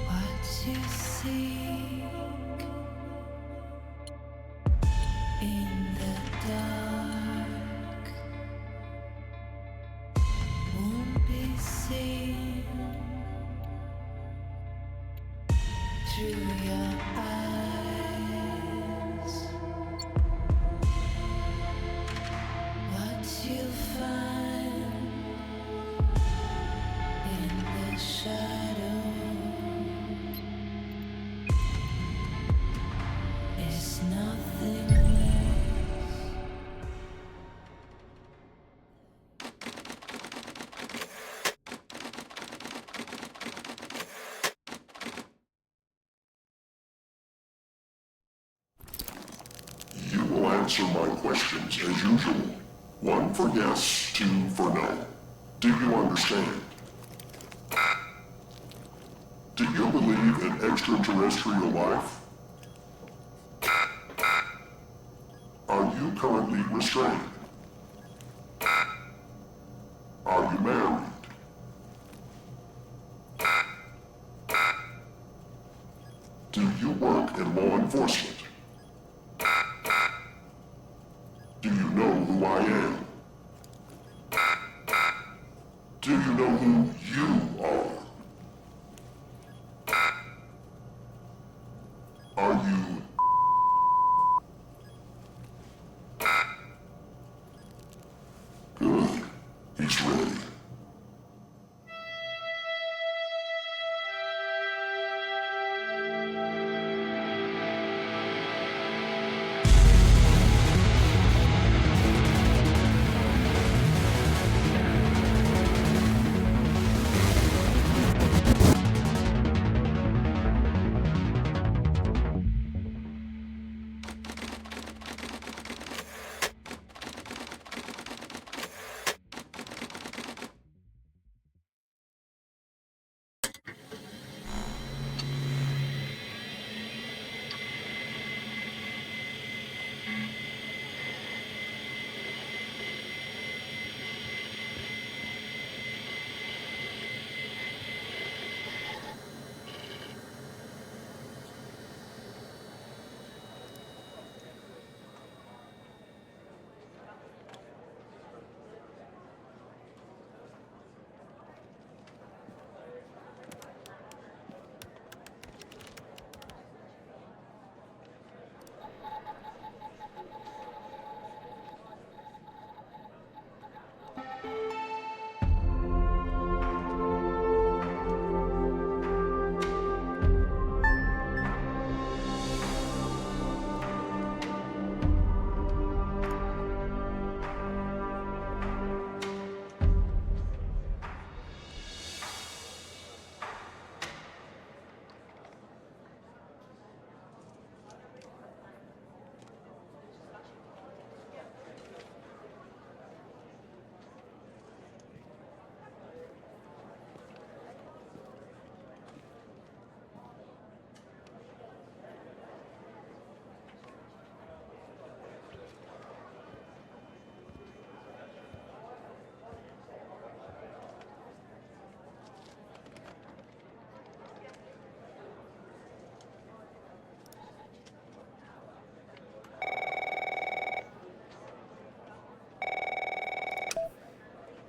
What you seek in the dark won't be seen through your eyes. What you find in the shadow is nothing less. You will answer my questions as usual. 1 for yes, 2 for no. Do you understand? Do you believe in extraterrestrial life? Are you currently restrained? Are you married? Do you work in law enforcement? Do you know who I am? Do you know who you are? Are you... Good. He's ready.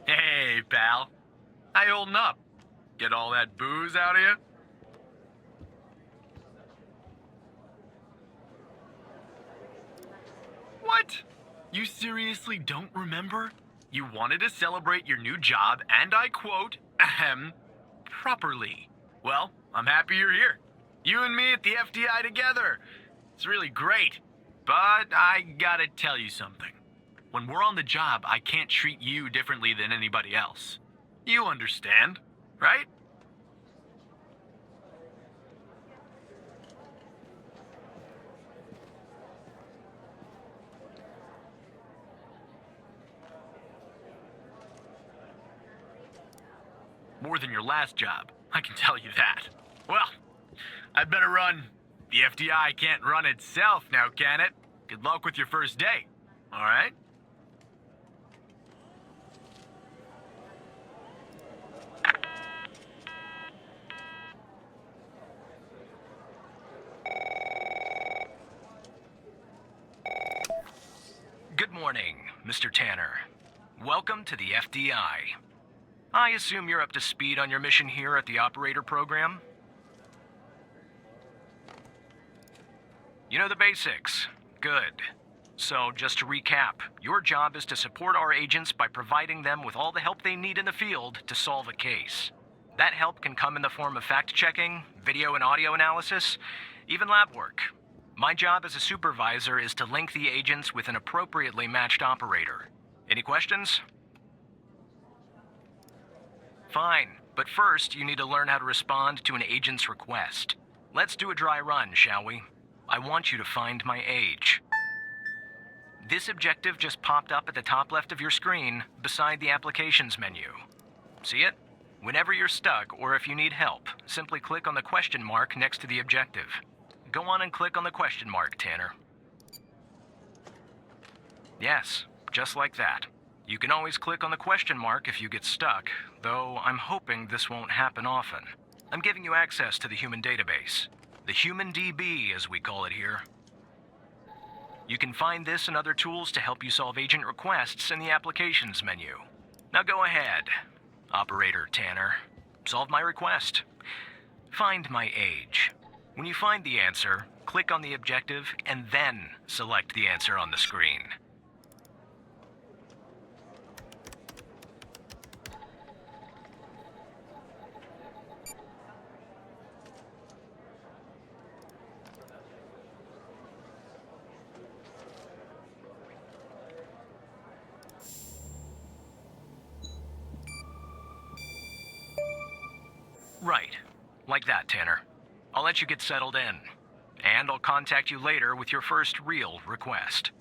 Hey, pal. How you holding up? Get all that booze out of you? What? You seriously don't remember? You wanted to celebrate your new job, and I quote, ahem, properly. Well, I'm happy you're here. You and me at the FDI together. It's really great. But I gotta tell you something. When we're on the job, I can't treat you differently than anybody else. You understand, right? More than your last job, I can tell you that. Well, I'd better run. The FDI can't run itself now, can it? Good luck with your first day, all right? Good morning, Mr. Tanner. Welcome to the FDI. I assume you're up to speed on your mission here at the operator program? You know the basics. Good. So, just to recap, your job is to support our agents by providing them with all the help they need in the field to solve a case. That help can come in the form of fact-checking, video and audio analysis, even lab work. My job as a supervisor is to link the agents with an appropriately matched operator. Any questions? Fine, but first you need to learn how to respond to an agent's request. Let's do a dry run, shall we? I want you to find my age. This objective just popped up at the top left of your screen, beside the applications menu. See it? Whenever you're stuck or if you need help, simply click on the question mark next to the objective. Go on and click on the question mark, Tanner. Yes, just like that. You can always click on the question mark if you get stuck, though I'm hoping this won't happen often. I'm giving you access to the human database. The Human DB, as we call it here. You can find this and other tools to help you solve agent requests in the applications menu. Now go ahead, Operator Tanner. Solve my request. Find my age. When you find the answer, click on the objective and then select the answer on the screen. Right. Like that, Tanner. I'll let you get settled in. And I'll contact you later with your first real request.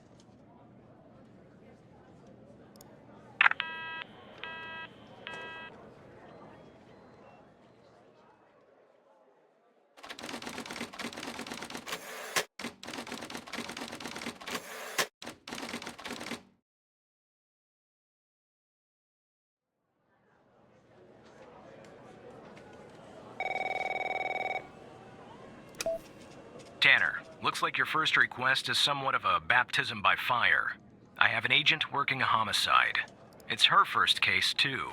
Tanner, looks like your first request is somewhat of a baptism by fire. I have an agent working a homicide. It's her first case, too.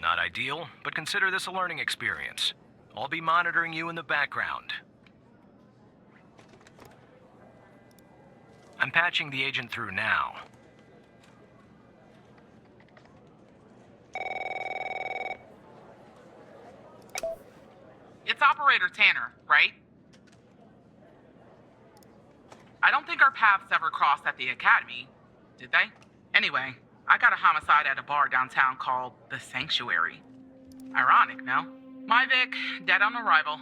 Not ideal, but consider this a learning experience. I'll be monitoring you in the background. I'm patching the agent through now. It's Operator Tanner, right? I don't think our paths ever crossed at the academy, did they? Anyway, I got a homicide at a bar downtown called The Sanctuary. Ironic, no? My Vic, dead on arrival,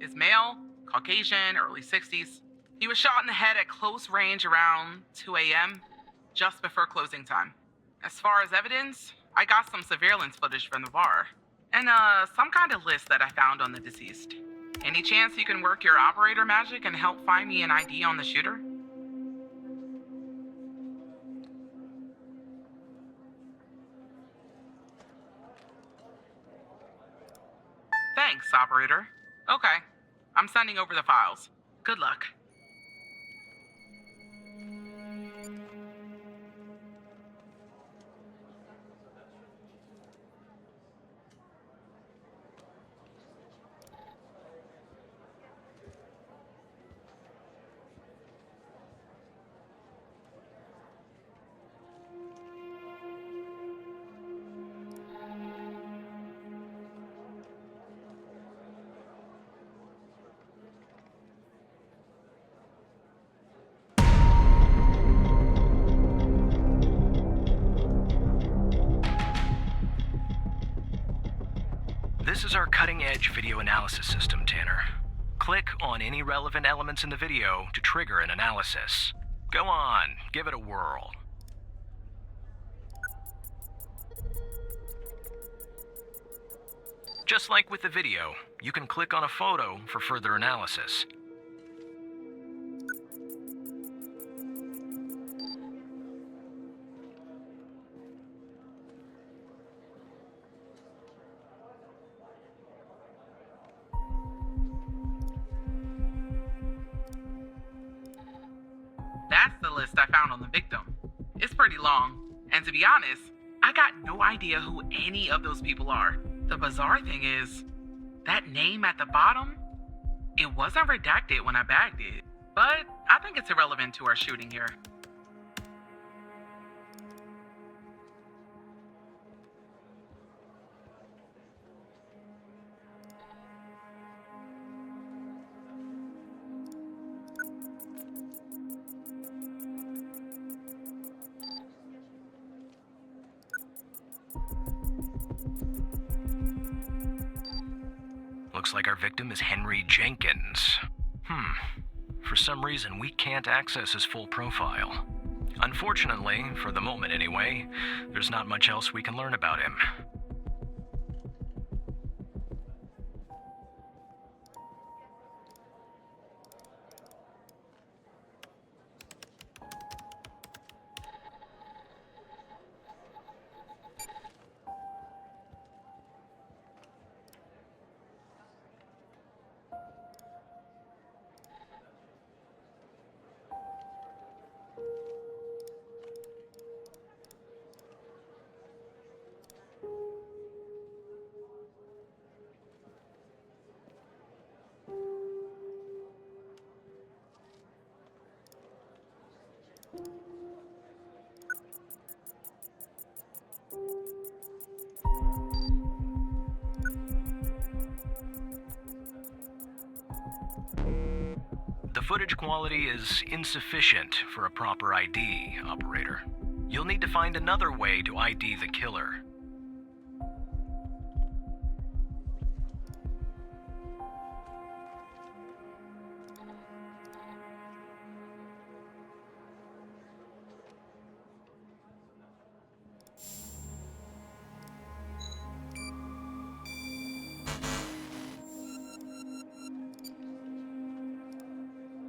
is male, Caucasian, early 60s. He was shot in the head at close range around 2 a.m., just before closing time. As far as evidence, I got some surveillance footage from the bar, and some kind of list that I found on the deceased. Any chance you can work your operator magic and help find me an ID on the shooter? Thanks, operator. Okay, I'm sending over the files. Good luck. This is our cutting-edge video analysis system, Tanner. Click on any relevant elements in the video to trigger an analysis. Go on, give it a whirl. Just like with the video, you can click on a photo for further analysis. That's the list I found on the victim. It's pretty long, and to be honest, I got no idea who any of those people are. The bizarre thing is, that name at the bottom, it wasn't redacted when I bagged it, but I think it's irrelevant to our shooting here. Looks like our victim is Henry Jenkins. For some reason, we can't access his full profile. Unfortunately, for the moment anyway, there's not much else we can learn about him. The footage quality is insufficient for a proper ID, operator. You'll need to find another way to ID the killer.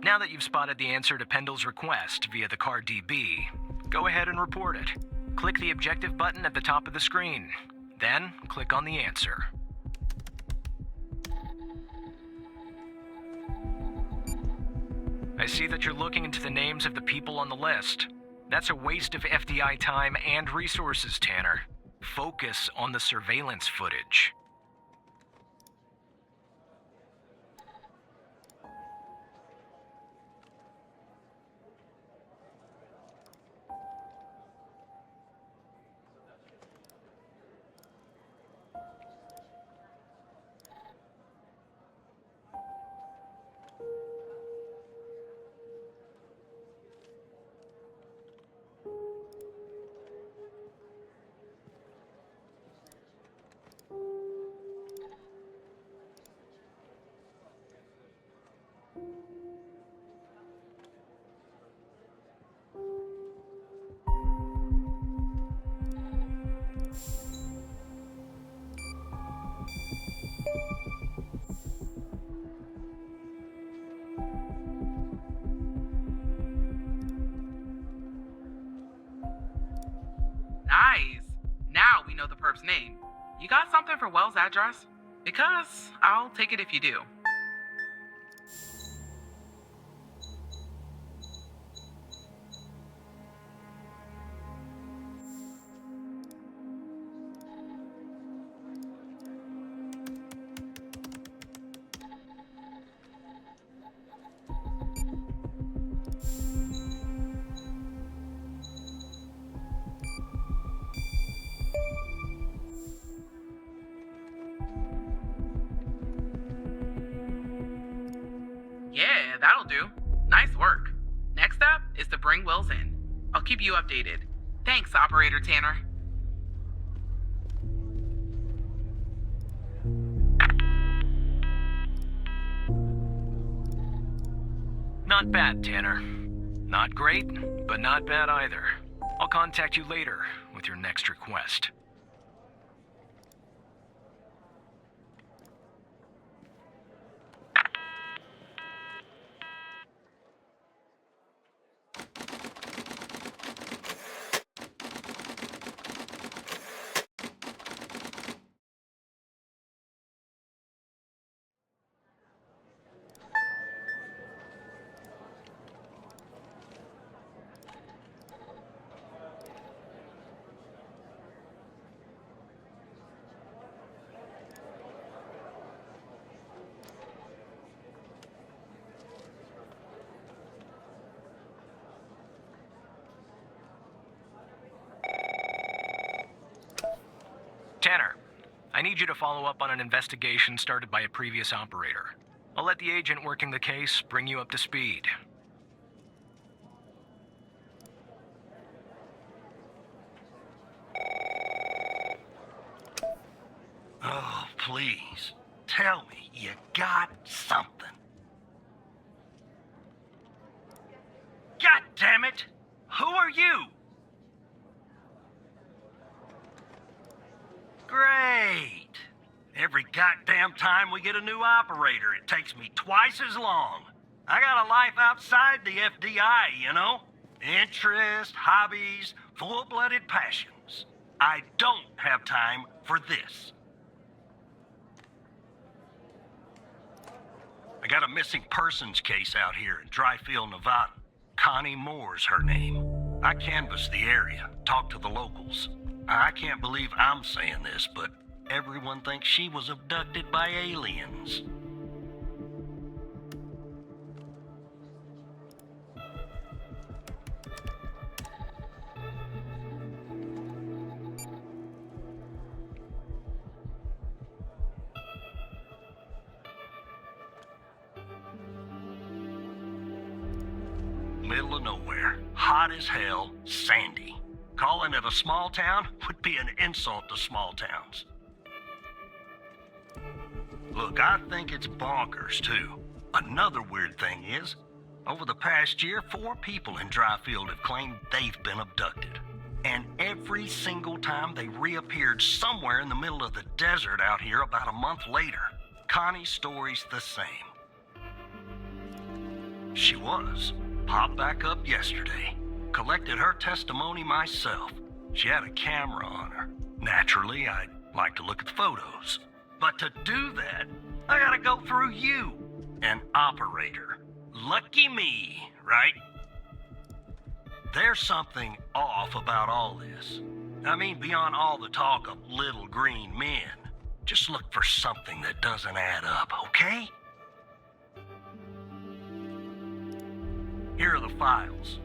Now that you've spotted the answer to Pendle's request via the car DB, go ahead and report it. Click the objective button at the top of the screen. Then, click on the answer. I see that you're looking into the names of the people on the list. That's a waste of FDI time and resources, Tanner. Focus on the surveillance footage. Nice. Now we know the perp's name. You got something for Wells' address? Because I'll take it if you do. Yeah, that'll do. Nice work. Next up is to bring Wells in. I'll keep you updated. Thanks, Operator Tanner. Not bad, Tanner. Not great, but not bad either. I'll contact you later with your next request. Tanner, I need you to follow up on an investigation started by a previous operator. I'll let the agent working the case bring you up to speed. Oh, please. Tell me you got something. God damn it! Who are you? Great. Every goddamn time we get a new operator, it takes me twice as long. I got a life outside the FDI, you know? Interests, hobbies, full-blooded passions. I don't have time for this. I got a missing persons case out here in Dryfield, Nevada. Connie Moore's her name. I canvassed the area, talked to the locals. I can't believe I'm saying this, but everyone thinks she was abducted by aliens. Middle of nowhere, hot as hell, sandy. Calling it a small town would be an insult to small towns. Look, I think it's bonkers, too. Another weird thing is, over the past year, 4 people in Dryfield have claimed they've been abducted. And every single time they reappeared somewhere in the middle of the desert out here about a month later. Connie's story's the same. She was. Popped back up yesterday. Collected her testimony myself. She had a camera on her. Naturally, I'd like to look at the photos. But to do that, I gotta go through you, an operator. Lucky me, right? There's something off about all this. I mean, beyond all the talk of little green men. Just look for something that doesn't add up, okay? Here are the files.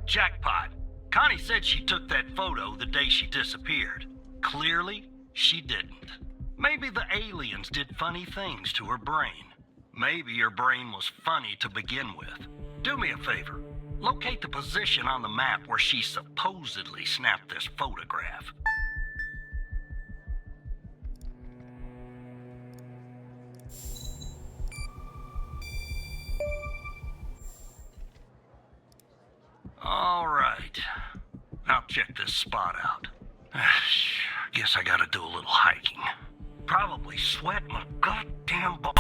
Jackpot. Connie said she took that photo the day she disappeared. Clearly, she didn't. Maybe the aliens did funny things to her brain. Maybe her brain was funny to begin with. Do me a favor. Locate the position on the map where she supposedly snapped this photograph. All right. I'll check this spot out. Guess I gotta do a little hiking. Probably sweat my goddamn balls.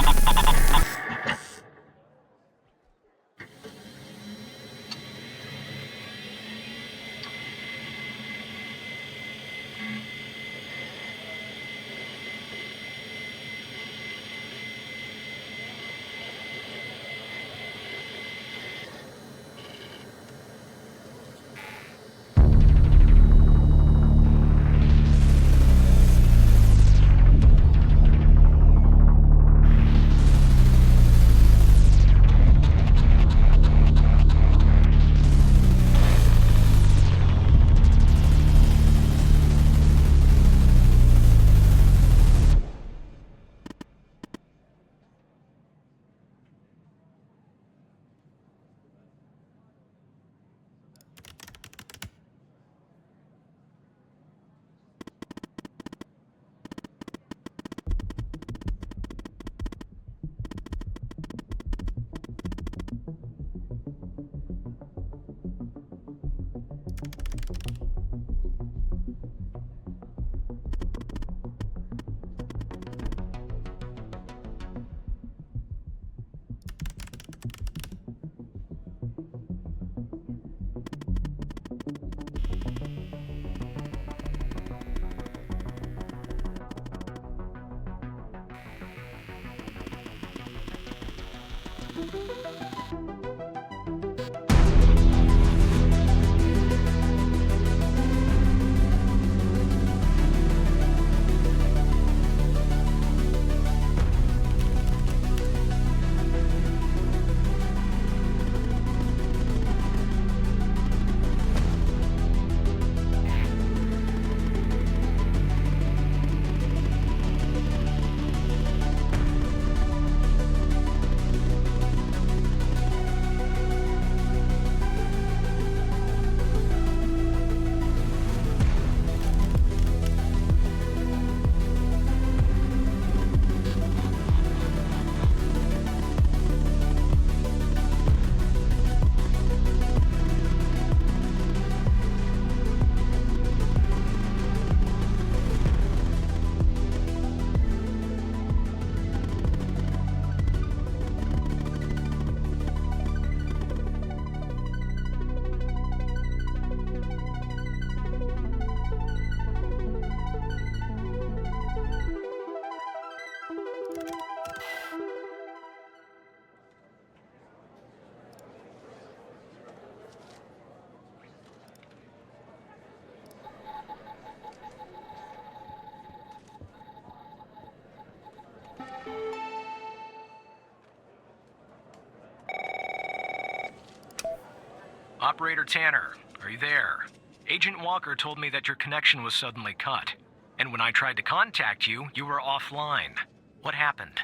Operator Tanner, are you there? Agent Walker told me that your connection was suddenly cut. And when I tried to contact you, you were offline. What happened?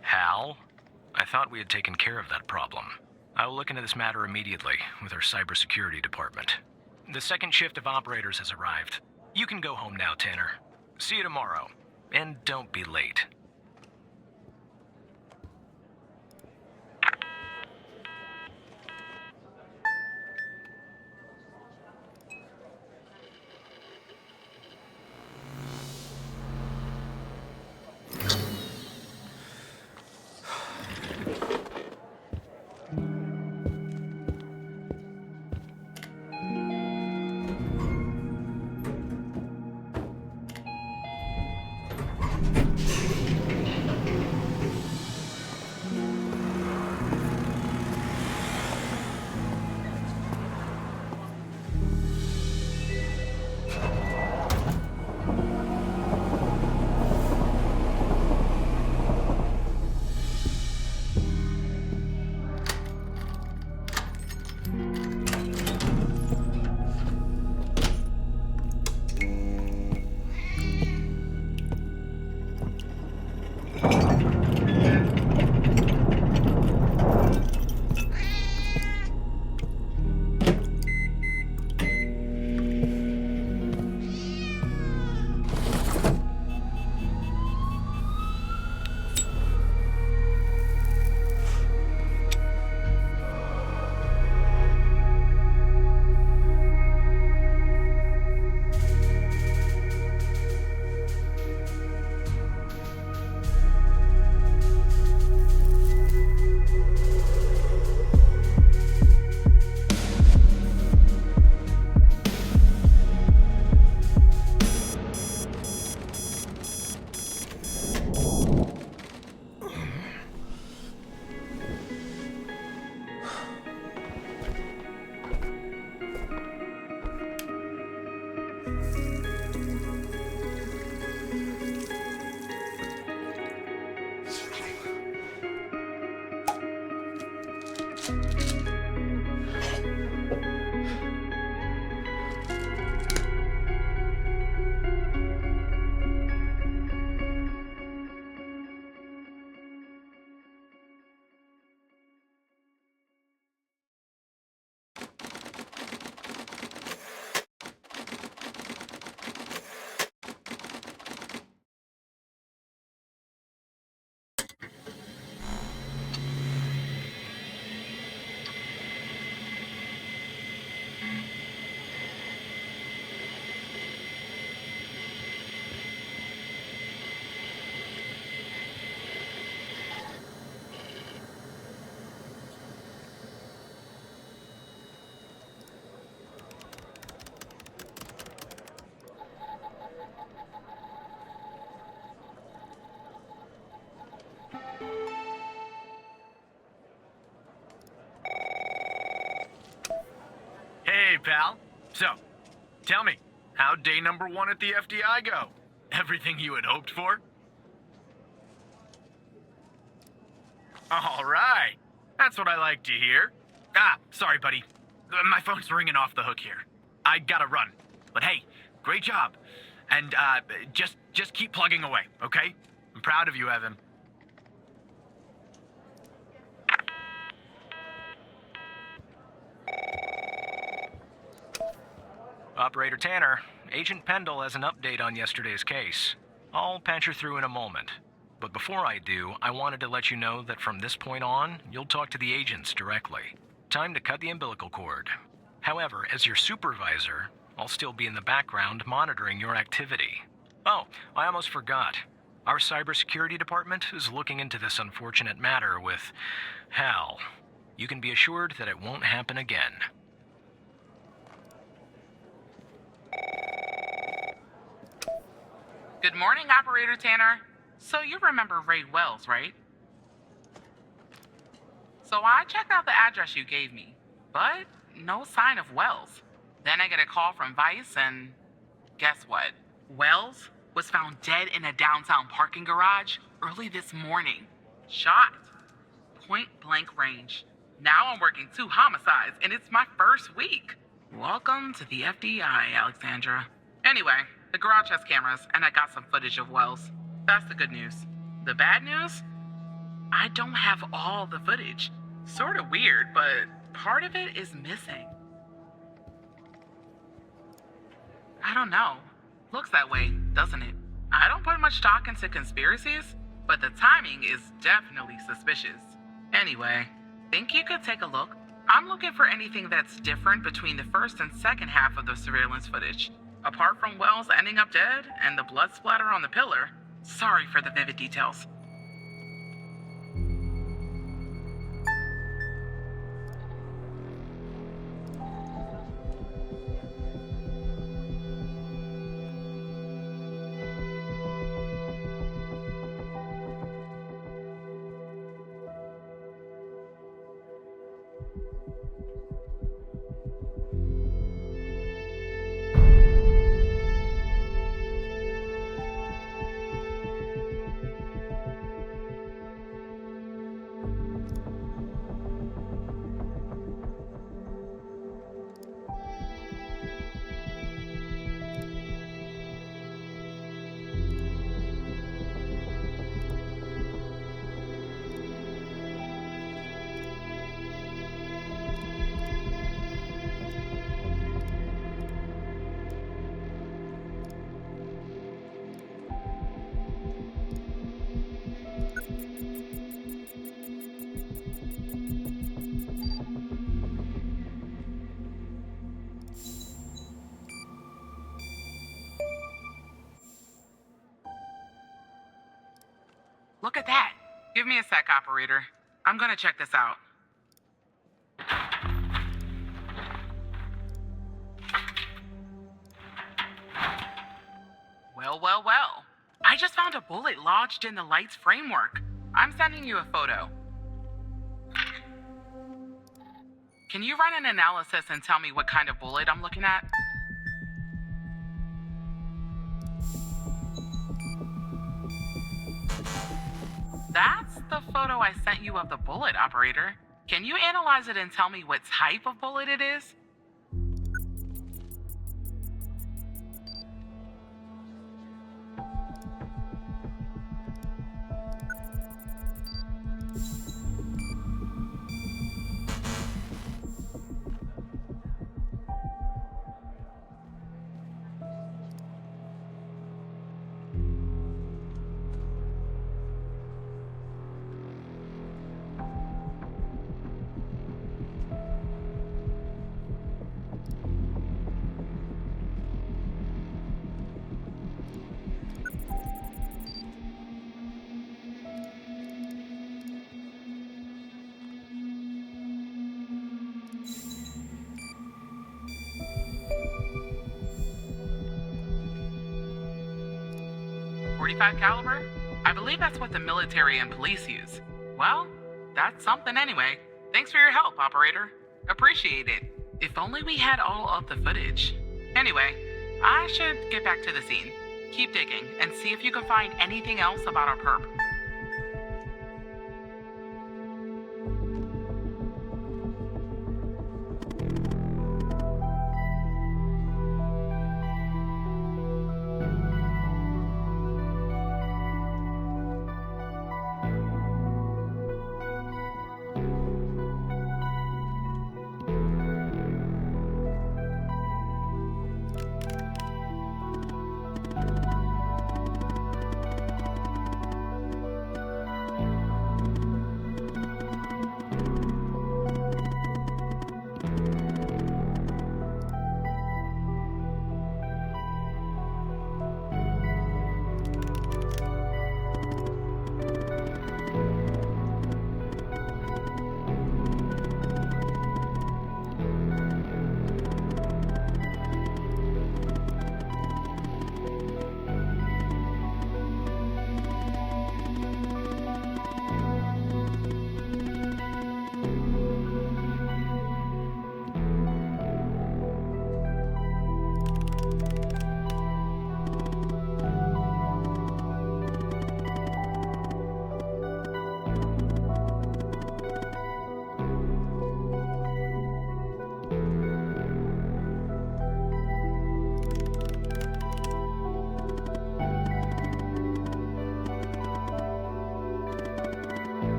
Hal? I thought we had taken care of that problem. I will look into this matter immediately with our cybersecurity department. The second shift of operators has arrived. You can go home now, Tanner. See you tomorrow. And don't be late. pal. So, tell me, how'd day number 1 at the FDI go? Everything you had hoped for? All right. That's what I like to hear. Sorry, buddy. My phone's ringing off the hook here. I gotta run. But hey, great job. And, just keep plugging away, okay? I'm proud of you, Evan. Operator Tanner, Agent Pendle has an update on yesterday's case. I'll patch her through in a moment. But before I do, I wanted to let you know that from this point on, you'll talk to the agents directly. Time to cut the umbilical cord. However, as your supervisor, I'll still be in the background monitoring your activity. Oh, I almost forgot. Our cybersecurity department is looking into this unfortunate matter with Hal. You can be assured that it won't happen again. Good morning, Operator Tanner. So you remember Ray Wells, right? So I checked out the address you gave me, but no sign of Wells. Then I get a call from Vice, and guess what? Wells was found dead in a downtown parking garage early this morning. Shot. Point blank range. Now I'm working 2 homicides, and it's my first week. Welcome to the FDI, Alexandra. Anyway, the garage has cameras, and I got some footage of Wells. That's the good news. The bad news? I don't have all the footage. Sort of weird, but part of it is missing. I don't know. Looks that way, doesn't it? I don't put much stock into conspiracies, but the timing is definitely suspicious. Anyway, think you could take a look? I'm looking for anything that's different between the first and second half of the surveillance footage. Apart from Wells ending up dead and the blood splatter on the pillar. Sorry for the vivid details. Look at that. Give me a sec, operator. I'm gonna check this out. Well. I just found a bullet lodged in the light's framework. I'm sending you a photo. Can you run an analysis and tell me what kind of bullet I'm looking at? That's the photo I sent you of the bullet, operator. Can you analyze it and tell me what type of bullet it is? .45 caliber? I believe that's what the military and police use. Well, that's something anyway. Thanks for your help, operator. Appreciate it. If only we had all of the footage. Anyway, I should get back to the scene. Keep digging and see if you can find anything else about our perp.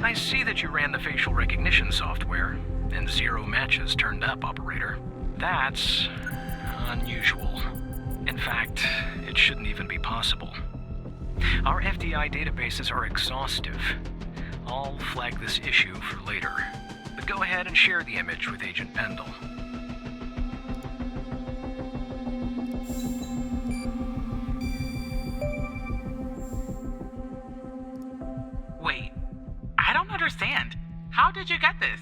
I see that you ran the facial recognition software, and 0 matches turned up, Operator. That's unusual. In fact, it shouldn't even be possible. Our FDI databases are exhaustive. I'll flag this issue for later, but go ahead and share the image with Agent Pendle. understand. How did you get this?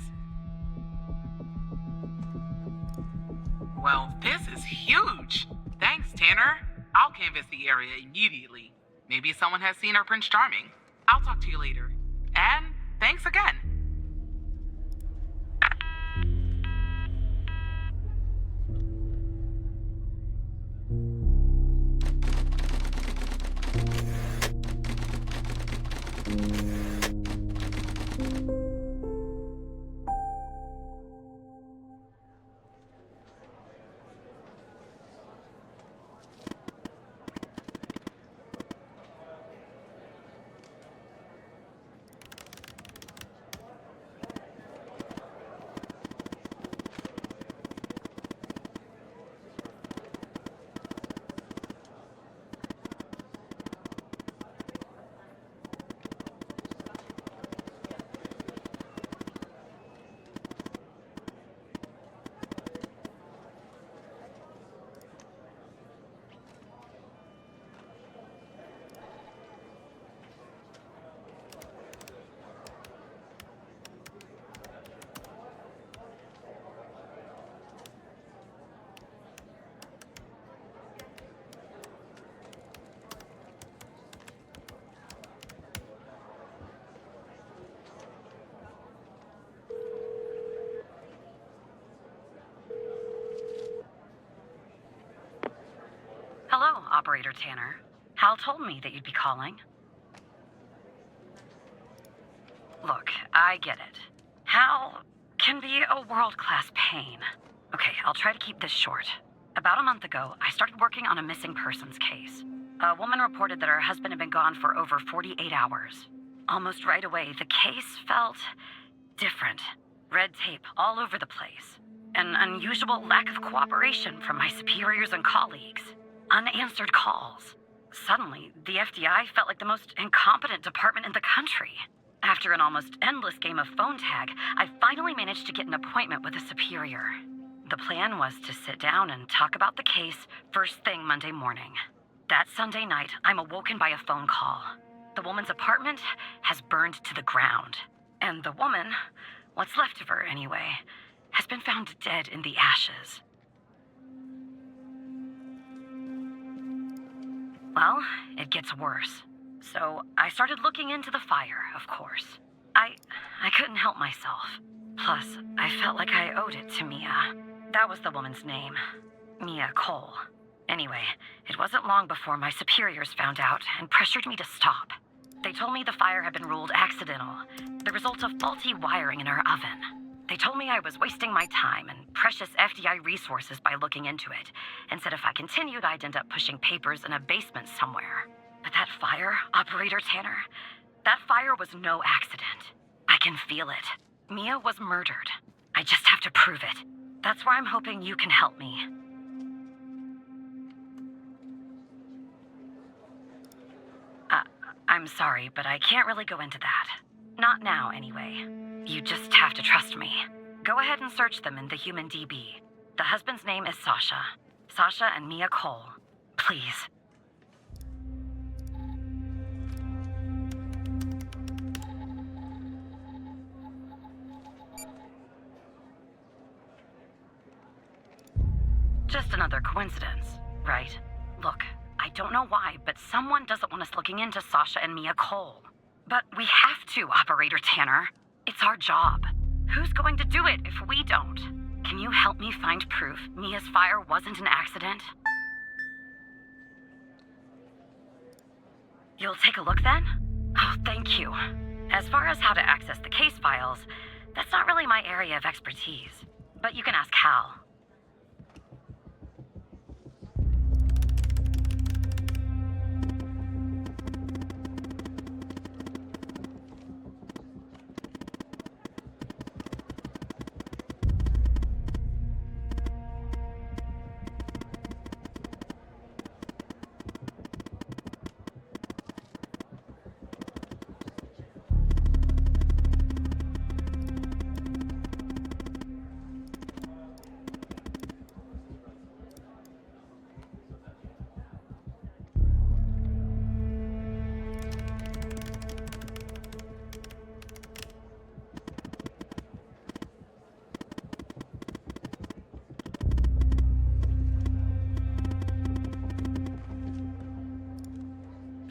Well, this is huge. Thanks, Tanner. I'll canvass the area immediately. Maybe someone has seen our Prince Charming. I'll talk to you later. And thanks again. Hello, Operator Tanner. Hal told me that you'd be calling. Look, I get it. Hal can be a world-class pain. Okay, I'll try to keep this short. About a month ago, I started working on a missing persons case. A woman reported that her husband had been gone for over 48 hours. Almost right away, the case felt different. Red tape all over the place. An unusual lack of cooperation from my superiors and colleagues. Unanswered calls. Suddenly, the FBI felt like the most incompetent department in the country. After an almost endless game of phone tag, I finally managed to get an appointment with a superior. The plan was to sit down and talk about the case first thing Monday morning. That Sunday night, I'm awoken by a phone call. The woman's apartment has burned to the ground. And the woman, what's left of her anyway, has been found dead in the ashes. Well, it gets worse. So I started looking into the fire, of course. I couldn't help myself. Plus, I felt like I owed it to Mia. That was the woman's name. Mia Cole. Anyway, it wasn't long before my superiors found out and pressured me to stop. They told me the fire had been ruled accidental, the result of faulty wiring in our oven. They told me I was wasting my time and precious FDI resources by looking into it, and said if I continued, I'd end up pushing papers in a basement somewhere. But that fire, Operator Tanner, that fire was no accident. I can feel it. Mia was murdered. I just have to prove it. That's where I'm hoping you can help me. I'm sorry, but I can't really go into that. Not now, anyway. You just have to trust me. Go ahead and search them in the Human DB. The husband's name is Sasha. Sasha and Mia Cole. Please. Just another coincidence, right? Look, I don't know why, but someone doesn't want us looking into Sasha and Mia Cole. But we have to, Operator Tanner. It's our job. Who's going to do it if we don't? Can you help me find proof Mia's fire wasn't an accident? You'll take a look then? Oh, thank you. As far as how to access the case files, that's not really my area of expertise. But you can ask Hal.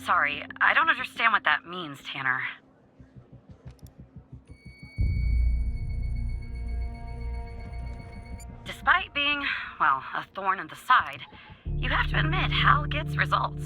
Sorry, I don't understand what that means, Tanner. Despite being, well, a thorn in the side, you have to admit Hal gets results.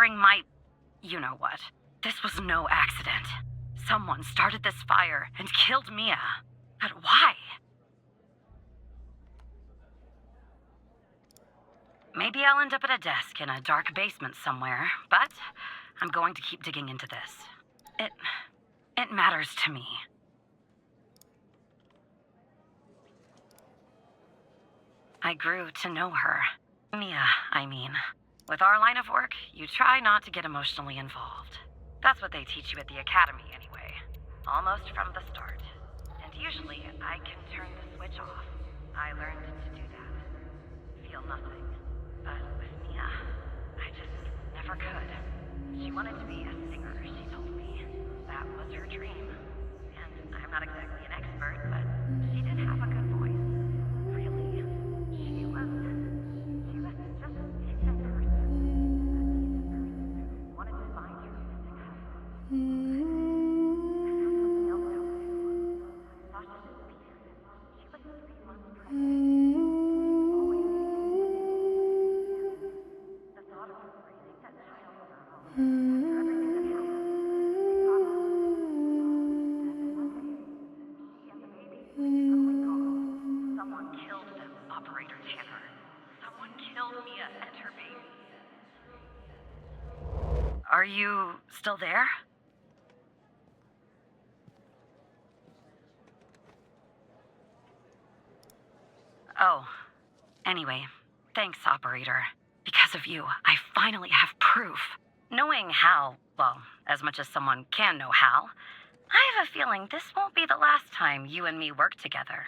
during my... you know what. This was no accident. Someone started this fire and killed Mia. But why? Maybe I'll end up at a desk in a dark basement somewhere, but I'm going to keep digging into this. It matters to me. I grew to know her. Mia, I mean. With our line of work, you try not to get emotionally involved. That's what they teach you at the academy anyway. Almost from the start. And usually, I can turn the switch off. I learned to do that. Feel nothing. But with Mia, I just never could. She wanted to be a singer, she told me. That was her dream. And I'm not exactly an expert, but she did have a good voice. Really. She was just a decent person. Wanted to find her music house. Something else happened. Sasha didn't beat her. She was 3 months pregnant. The thought of her raising that child on her own, after everything that happened, they thought her and one day, she and the baby were suddenly gone. Someone killed them, Operator Tanner. Someone killed Mia and her baby. Are you still there? Oh, anyway, thanks, Operator. Because of you, I finally have proof. Knowing Hal, well, as much as someone can know Hal, I have a feeling this won't be the last time you and me work together.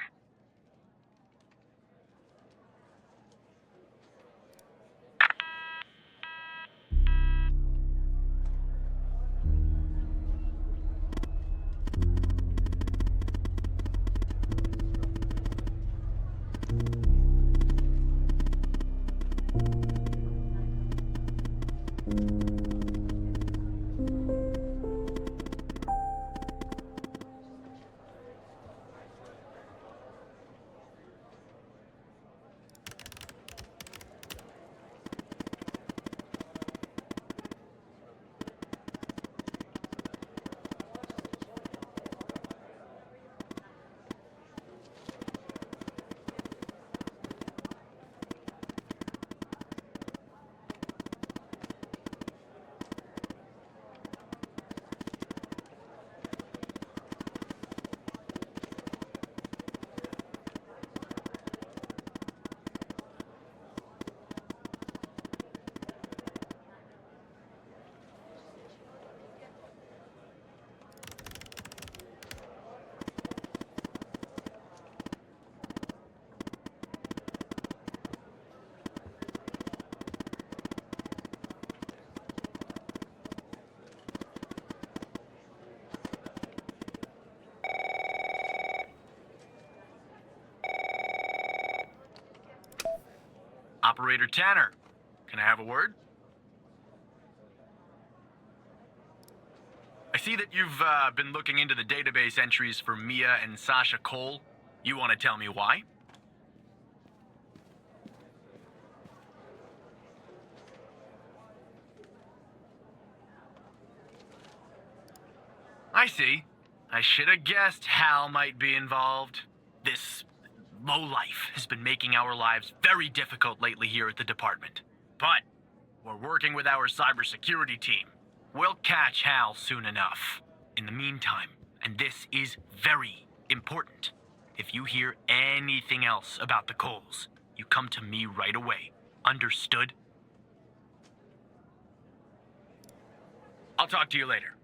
Operator Tanner, can I have a word? I see that you've been looking into the database entries for Mia and Sasha Cole. You want to tell me why? I see. I should have guessed Hal might be involved. This lowlife has been making our lives very difficult lately here at the department. But we're working with our cybersecurity team. We'll catch Hal soon enough. In the meantime, and this is very important, if you hear anything else about the Coles, you come to me right away. Understood? I'll talk to you later.